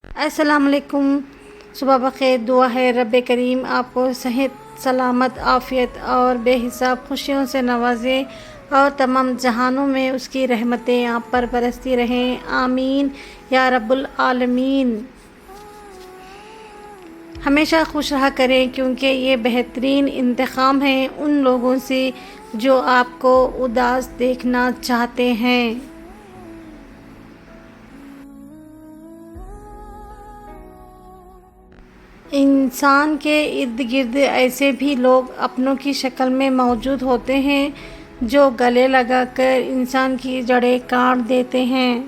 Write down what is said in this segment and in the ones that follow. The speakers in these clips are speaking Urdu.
السلام علیکم۔ صبح بخیر۔ دعا ہے رب کریم آپ کو صحت، سلامت، عافیت اور بے حساب خوشیوں سے نوازے اور تمام جہانوں میں اس کی رحمتیں آپ پر برستی رہیں، آمین یا رب العالمین۔ ہمیشہ خوش رہا کریں کیونکہ یہ بہترین انتقام ہے ان لوگوں سے جو آپ کو اداس دیکھنا چاہتے ہیں۔ انسان کے ارد گرد ایسے بھی لوگ اپنوں کی شکل میں موجود ہوتے ہیں جو گلے لگا کر انسان کی جڑیں کاٹ دیتے ہیں۔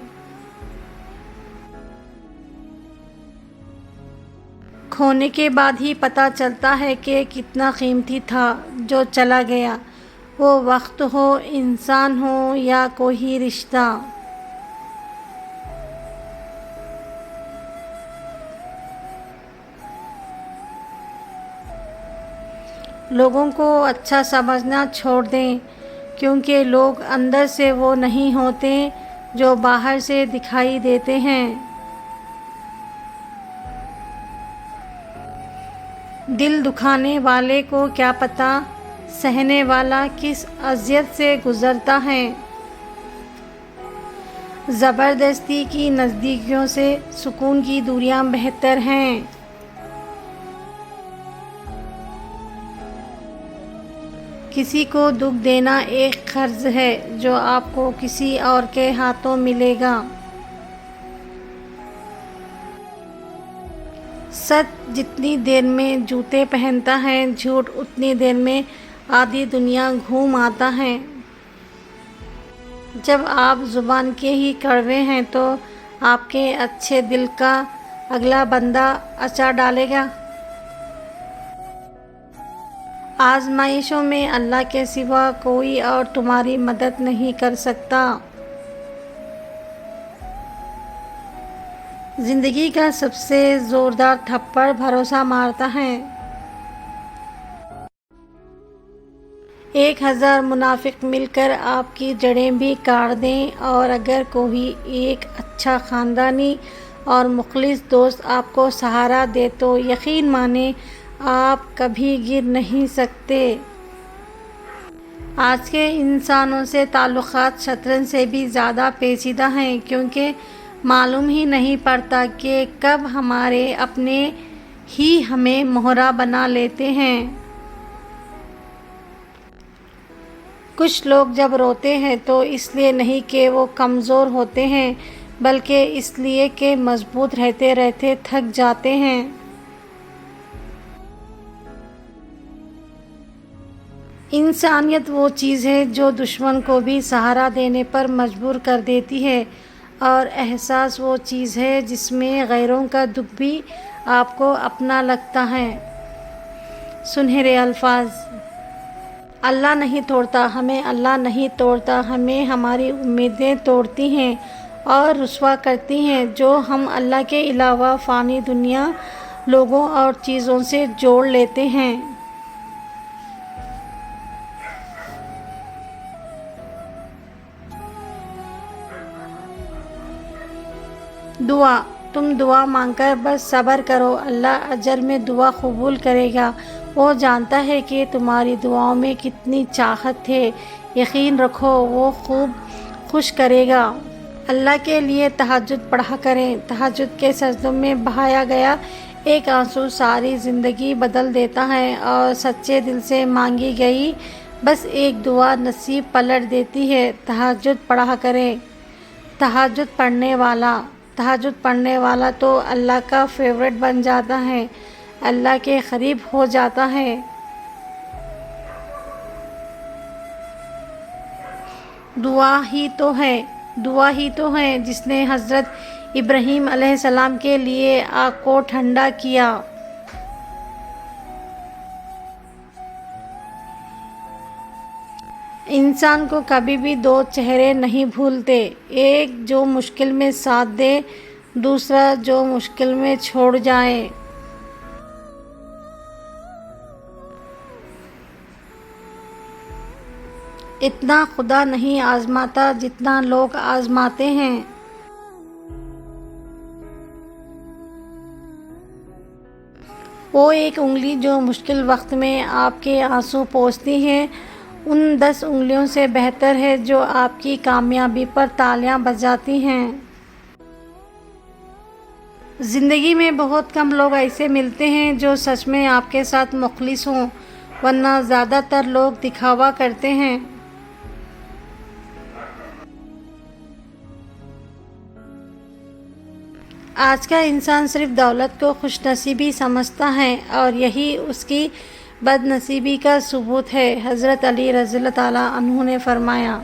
کھونے کے بعد ہی پتہ چلتا ہے کہ کتنا قیمتی تھا جو چلا گیا، وہ وقت ہو، انسان ہو یا کوئی رشتہ۔ لوگوں کو اچھا سمجھنا چھوڑ دیں کیونکہ لوگ اندر سے وہ نہیں ہوتے جو باہر سے دکھائی دیتے ہیں۔ دل دکھانے والے کو کیا پتہ سہنے والا کس اذیت سے گزرتا ہے۔ زبردستی کی نزدیکیوں سے سکون کی دوریاں بہتر ہیں۔ کسی کو دکھ دینا ایک قرض ہے جو آپ کو کسی اور کے ہاتھوں ملے گا۔ سچ جتنی دیر میں جوتے پہنتا ہے، جھوٹ اتنی دیر میں آدھی دنیا گھوم آتا ہے۔ جب آپ زبان کے ہی کڑوے ہیں تو آپ کے اچھے دل کا اگلا بندہ اچار ڈالے گا۔ آزمائشوں میں اللہ کے سوا کوئی اور تمہاری مدد نہیں کر سکتا۔ زندگی کا سب سے زوردار تھپڑ بھروسہ مارتا ہے۔ 1000 منافق مل کر آپ کی جڑیں بھی کاٹ دیں اور اگر کوئی ایک اچھا خاندانی اور مخلص دوست آپ کو سہارا دے تو یقین مانیں آپ کبھی گر نہیں سکتے۔ آج کے انسانوں سے تعلقات شطرنج سے بھی زیادہ پیچیدہ ہیں کیونکہ معلوم ہی نہیں پڑتا کہ کب ہمارے اپنے ہی ہمیں مہرہ بنا لیتے ہیں۔ کچھ لوگ جب روتے ہیں تو اس لیے نہیں کہ وہ کمزور ہوتے ہیں بلکہ اس لیے کہ مضبوط رہتے رہتے تھک جاتے ہیں۔ انسانیت وہ چیز ہے جو دشمن کو بھی سہارا دینے پر مجبور کر دیتی ہے اور احساس وہ چیز ہے جس میں غیروں کا دکھ بھی آپ کو اپنا لگتا ہے۔ سنہرے الفاظ۔ اللہ نہیں توڑتا ہمیں، اللہ نہیں توڑتا ہمیں، ہماری امیدیں توڑتی ہیں اور رسوا کرتی ہیں جو ہم اللہ کے علاوہ فانی دنیا، لوگوں اور چیزوں سے جوڑ لیتے ہیں۔ دعا۔ تم دعا مانگ کر بس صبر کرو، اللہ اجر میں دعا قبول کرے گا۔ وہ جانتا ہے کہ تمہاری دعاؤں میں کتنی چاہت ہے، یقین رکھو وہ خوب خوش کرے گا۔ اللہ کے لیے تہجد پڑھا کریں۔ تہجد کے سجدوں میں بہایا گیا ایک آنسو ساری زندگی بدل دیتا ہے اور سچے دل سے مانگی گئی بس ایک دعا نصیب پلٹ دیتی ہے۔ تہجد پڑھا کریں۔ تہجد پڑھنے والا تو اللہ کا فیورٹ بن جاتا ہے، اللہ کے قریب ہو جاتا ہے۔ دعا ہی تو ہے جس نے حضرت ابراہیم علیہ السلام کے لیے آگ کو ٹھنڈا کیا۔ انسان کو کبھی بھی 2 چہرے نہیں بھولتے، ایک جو مشکل میں ساتھ دے، دوسرا جو مشکل میں چھوڑ جائے۔ اتنا خدا نہیں آزماتا جتنا لوگ آزماتے ہیں۔ وہ ایک انگلی جو مشکل وقت میں آپ کے آنسو پوچھتی ہے ان 10 انگلیوں سے بہتر ہے جو آپ کی کامیابی پر تالیاں بجاتی ہیں۔ زندگی میں بہت کم لوگ ایسے ملتے ہیں جو سچ میں آپ کے ساتھ مخلص ہوں، ورنہ زیادہ تر لوگ دکھاوا کرتے ہیں۔ آج کا انسان صرف دولت کو خوش نصیبی سمجھتا ہے اور یہی اس کی بد نصیبی کا ثبوت ہے۔ حضرت علی رضی اللہ تعالیٰ عنہ نے فرمایا،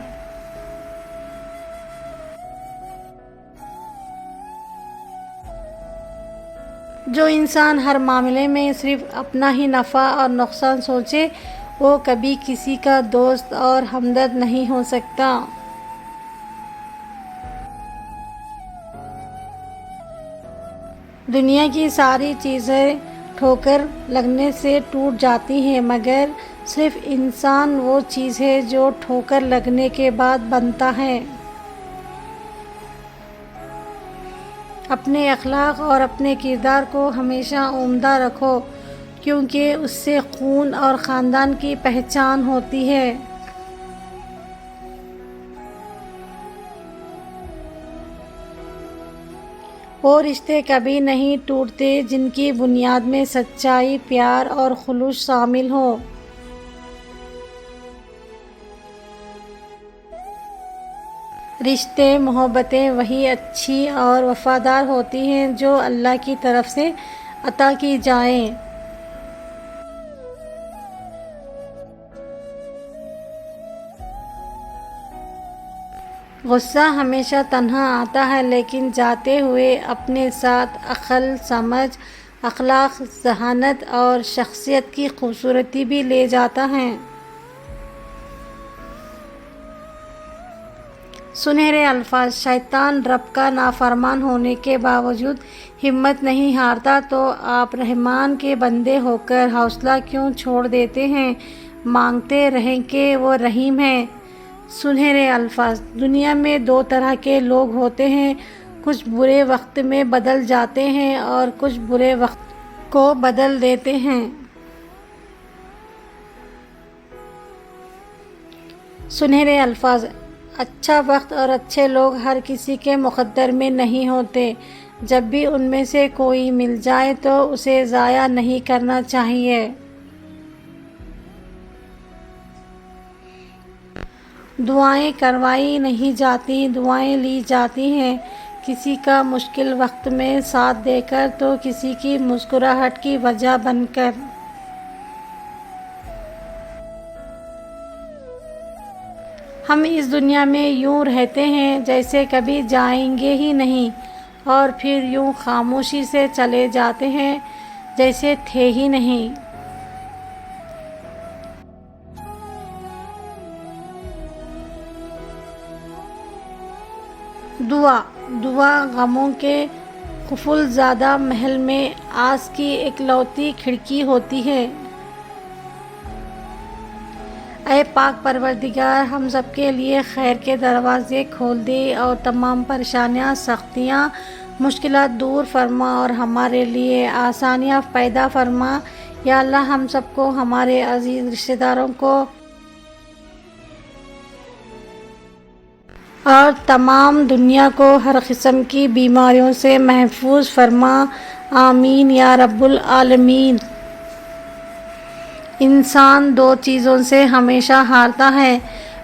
جو انسان ہر معاملے میں صرف اپنا ہی نفع اور نقصان سوچے وہ کبھی کسی کا دوست اور ہمدرد نہیں ہو سکتا۔ دنیا کی ساری چیزیں ٹھوکر لگنے سے ٹوٹ جاتی ہیں مگر صرف انسان وہ چیز ہے جو ٹھوکر لگنے کے بعد بنتا ہے۔ اپنے اخلاق اور اپنے کردار کو ہمیشہ عمدہ رکھو کیونکہ اس سے خون اور خاندان کی پہچان ہوتی ہے۔ وہ رشتے کبھی نہیں ٹوٹتے جن کی بنیاد میں سچائی، پیار اور خلوص شامل ہو۔ رشتے، محبتیں وہی اچھی اور وفادار ہوتی ہیں جو اللہ کی طرف سے عطا کی جائیں۔ غصہ ہمیشہ تنہا آتا ہے لیکن جاتے ہوئے اپنے ساتھ عقل، سمجھ، اخلاق، ذہانت اور شخصیت کی خوبصورتی بھی لے جاتا ہے۔ سنہرے الفاظ: شیطان رب کا نافرمان ہونے کے باوجود ہمت نہیں ہارتا تو آپ رحمان کے بندے ہو کر حوصلہ کیوں چھوڑ دیتے ہیں؟ مانگتے رہیں کہ وہ رحیم ہے۔ سنہرے الفاظ: دنیا میں 2 طرح کے لوگ ہوتے ہیں، کچھ برے وقت میں بدل جاتے ہیں اور کچھ برے وقت کو بدل دیتے ہیں۔ سنہرے الفاظ: اچھا وقت اور اچھے لوگ ہر کسی کے مقدر میں نہیں ہوتے، جب بھی ان میں سے کوئی مل جائے تو اسے ضائع نہیں کرنا چاہیے۔ دعائیں کروائی نہیں جاتی، دعائیں لی جاتی ہیں، کسی کا مشکل وقت میں ساتھ دے کر تو کسی کی مسکراہٹ کی وجہ بن کر۔ ہم اس دنیا میں یوں رہتے ہیں جیسے کبھی جائیں گے ہی نہیں اور پھر یوں خاموشی سے چلے جاتے ہیں جیسے تھے ہی نہیں۔ دعا غموں کے قفل زدہ محل میں آس کی اکلوتی کھڑکی ہوتی ہے۔ اے پاک پروردگار، ہم سب کے لیے خیر کے دروازے کھول دے اور تمام پریشانیاں، سختیاں، مشکلات دور فرما اور ہمارے لیے آسانیاں پیدا فرما۔ یا اللہ، ہم سب کو، ہمارے عزیز رشتہ داروں کو اور تمام دنیا کو ہر قسم کی بیماریوں سے محفوظ فرما، آمین یا رب العالمین۔ انسان 2 چیزوں سے ہمیشہ ہارتا ہے،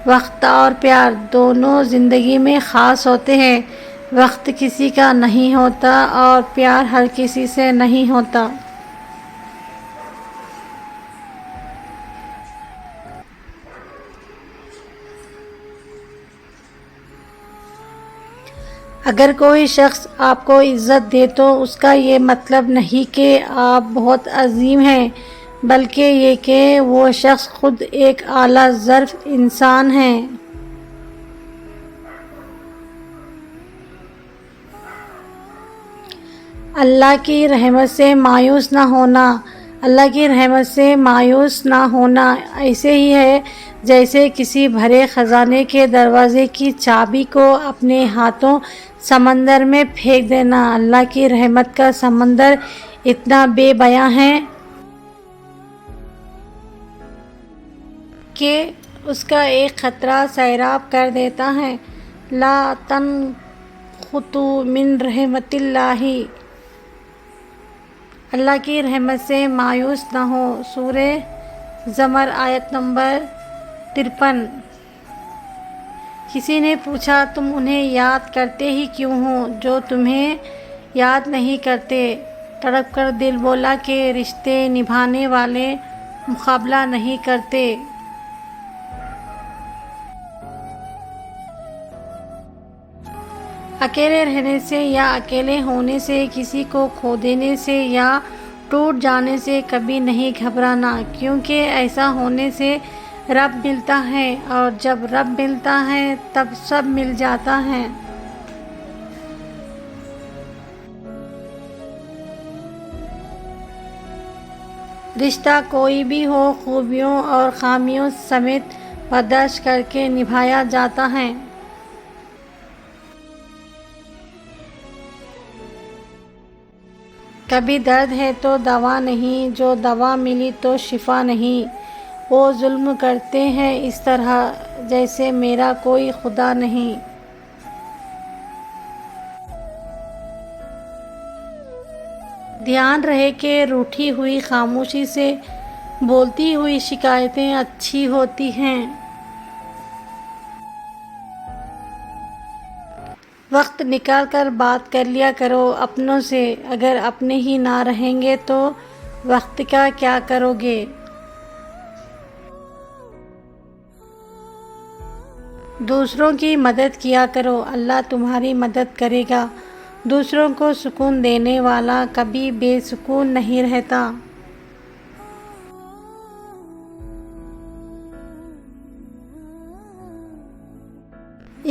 وقت اور پیار۔ دونوں زندگی میں خاص ہوتے ہیں، وقت کسی کا نہیں ہوتا اور پیار ہر کسی سے نہیں ہوتا۔ اگر کوئی شخص آپ کو عزت دے تو اس کا یہ مطلب نہیں کہ آپ بہت عظیم ہیں، بلکہ یہ کہ وہ شخص خود ایک اعلیٰ ظرف انسان ہے۔ اللہ کی رحمت سے مایوس نہ ہونا۔ اللہ کی رحمت سے مایوس نہ ہونا ایسے ہی ہے جیسے کسی بھرے خزانے کے دروازے کی چابی کو اپنے ہاتھوں سمندر میں پھینک دینا۔ اللہ کی رحمت کا سمندر اتنا بے پناہ ہے کہ اس کا ایک خطرہ سیراب کر دیتا ہے۔ لا تنقطوا من رحمت اللہ، اللہ کی رحمت سے مایوس نہ ہو۔ سورہ زمر آیت نمبر 53۔ کسی نے پوچھا تم انہیں یاد کرتے ہی کیوں ہو جو تمہیں یاد نہیں کرتے؟ تڑپ کر دل بولا کہ رشتے نبھانے والے مقابلہ نہیں کرتے۔ اکیلے رہنے سے یا اکیلے ہونے سے، کسی کو کھو دینے سے یا ٹوٹ جانے سے کبھی نہیں گھبرانا، کیونکہ ایسا ہونے سے رب ملتا ہے، اور جب رب ملتا ہے تب سب مل جاتا ہے۔ رشتہ کوئی بھی ہو، خوبیوں اور خامیوں سمیت برداشت کر کے نبھایا جاتا ہے۔ کبھی درد ہے تو دوا نہیں، جو دوا ملی تو شفا نہیں۔ وہ ظلم کرتے ہیں اس طرح جیسے میرا کوئی خدا نہیں۔ دھیان رہے کہ روٹھی ہوئی خاموشی سے بولتی ہوئی شکایتیں اچھی ہوتی ہیں۔ وقت نکال کر بات کر لیا کرو اپنوں سے، اگر اپنے ہی نہ رہیں گے تو وقت کا کیا کرو گے؟ دوسروں کی مدد کیا کرو، اللہ تمہاری مدد کرے گا۔ دوسروں کو سکون دینے والا کبھی بے سکون نہیں رہتا۔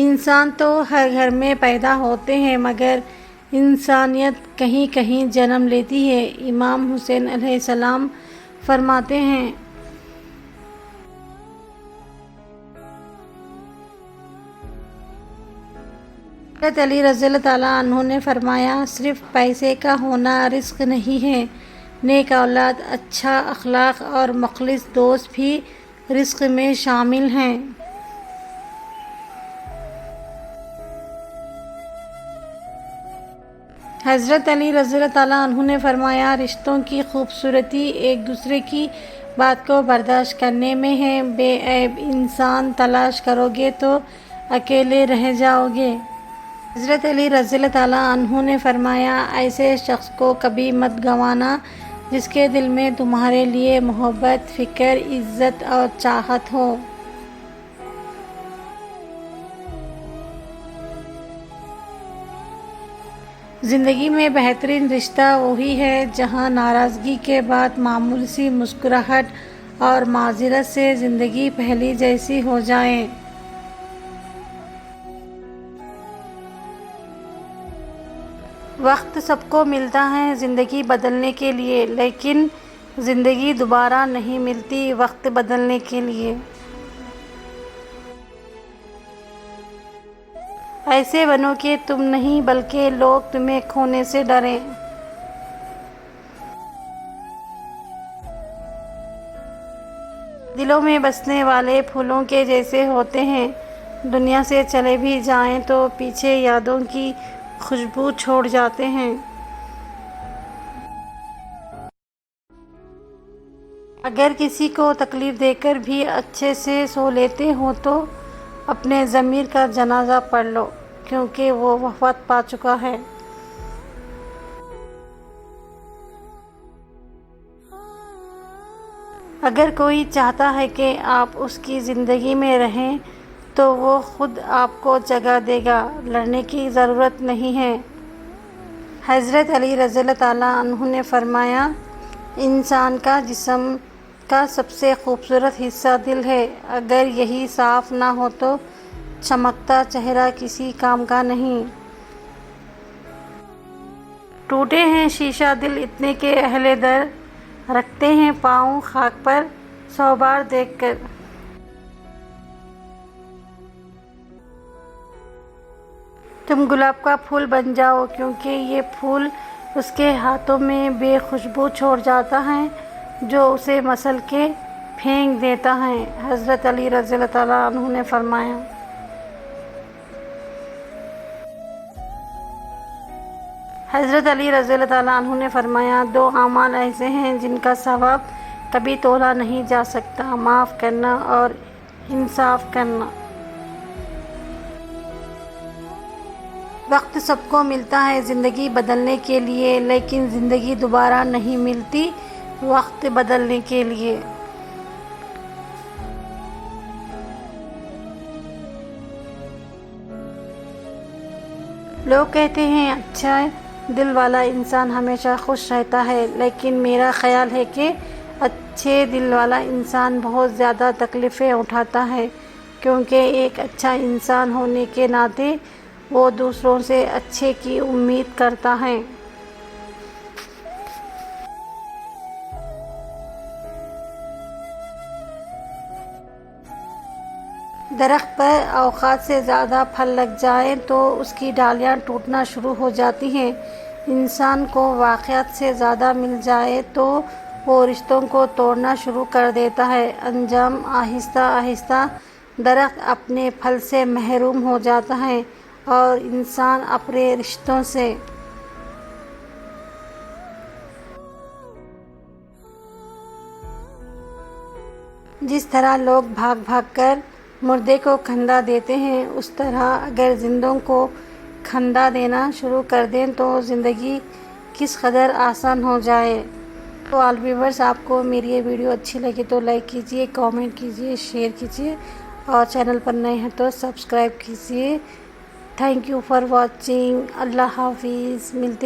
انسان تو ہر گھر میں پیدا ہوتے ہیں، مگر انسانیت کہیں کہیں جنم لیتی ہے۔ امام حسین علیہ السلام فرماتے ہیں، حضرت علی رضی اللہ تعالیٰ عنہ نے فرمایا، صرف پیسے کا ہونا رزق نہیں ہے، نیک اولاد، اچھا اخلاق اور مخلص دوست بھی رزق میں شامل ہیں۔ حضرت علی رضی اللہ تعالیٰ عنہ نے فرمایا، رشتوں کی خوبصورتی ایک دوسرے کی بات کو برداشت کرنے میں ہے۔ بے عیب انسان تلاش کرو گے تو اکیلے رہ جاؤ گے۔ حضرت علی رضی اللہ تعالیٰ عنہ نے فرمایا، ایسے شخص کو کبھی مت گنوانا جس کے دل میں تمہارے لیے محبت، فکر، عزت اور چاہت ہو۔ زندگی میں بہترین رشتہ وہی ہے جہاں ناراضگی کے بعد معمولی سی مسکراہٹ اور معذرت سے زندگی پہلی جیسی ہو جائے۔ وقت سب کو ملتا ہے زندگی بدلنے کے لیے، لیکن زندگی دوبارہ نہیں ملتی وقت بدلنے کے لیے۔ ایسے بنو کہ تم نہیں بلکہ لوگ تمہیں کھونے سے ڈریں۔ دلوں میں بسنے والے پھولوں کے جیسے ہوتے ہیں، دنیا سے چلے بھی جائیں تو پیچھے یادوں کی خوشبو چھوڑ جاتے ہیں۔ اگر کسی کو تکلیف دے کر بھی اچھے سے سو لیتے ہو تو اپنے ضمیر کا جنازہ پڑھ لو، کیونکہ وہ وفات پا چکا ہے۔ اگر کوئی چاہتا ہے کہ آپ اس کی زندگی میں رہیں تو وہ خود آپ کو جگہ دے گا، لڑنے کی ضرورت نہیں ہے۔ حضرت علی رضی اللہ تعالیٰ عنہ نے فرمایا، انسان کا جسم کا سب سے خوبصورت حصہ دل ہے، اگر یہی صاف نہ ہو تو چمکتا چہرہ کسی کام کا نہیں۔ ٹوٹے ہیں شیشہ دل اتنے کہ اہل در رکھتے ہیں پاؤں خاک پر 100 بار دیکھ کر۔ تم گلاب کا پھول بن جاؤ، کیونکہ یہ پھول اس کے ہاتھوں میں بے خوشبو چھوڑ جاتا ہے جو اسے مسل کے پھینک دیتا ہے۔ حضرت علی رضی اللہ تعالیٰ عنہ نے فرمایا، دو اعمال ایسے ہیں جن کا ثواب کبھی تولا نہیں جا سکتا، معاف کرنا اور انصاف کرنا۔ وقت سب کو ملتا ہے زندگی بدلنے کے لیے، لیکن زندگی دوبارہ نہیں ملتی وقت بدلنے کے لیے۔ لوگ کہتے ہیں اچھا دل والا انسان ہمیشہ خوش رہتا ہے، لیکن میرا خیال ہے کہ اچھے دل والا انسان بہت زیادہ تکلیفیں اٹھاتا ہے، کیونکہ ایک اچھا انسان ہونے کے ناطے وہ دوسروں سے اچھے کی امید کرتا ہے۔ درخت پر اوقات سے زیادہ پھل لگ جائیں تو اس کی ڈالیاں ٹوٹنا شروع ہو جاتی ہیں۔ انسان کو واقعات سے زیادہ مل جائے تو وہ رشتوں کو توڑنا شروع کر دیتا ہے۔ انجام آہستہ آہستہ درخت اپنے پھل سے محروم ہو جاتا ہے اور انسان اپنے رشتوں سے۔ جس طرح لوگ بھاگ بھاگ کر مردے کو کھندا دیتے ہیں، اس طرح اگر زندوں کو کھندا دینا شروع کر دیں تو زندگی کس قدر آسان ہو جائے۔ تو آل ویورز، آپ کو میری یہ ویڈیو اچھی لگی تو لائک کیجیے، کامنٹ کیجیے، شیئر کیجیے اور چینل پر نئے ہیں تو سبسکرائب کیجیے۔ Thank you for watching. اللہ حافظ۔ ملتے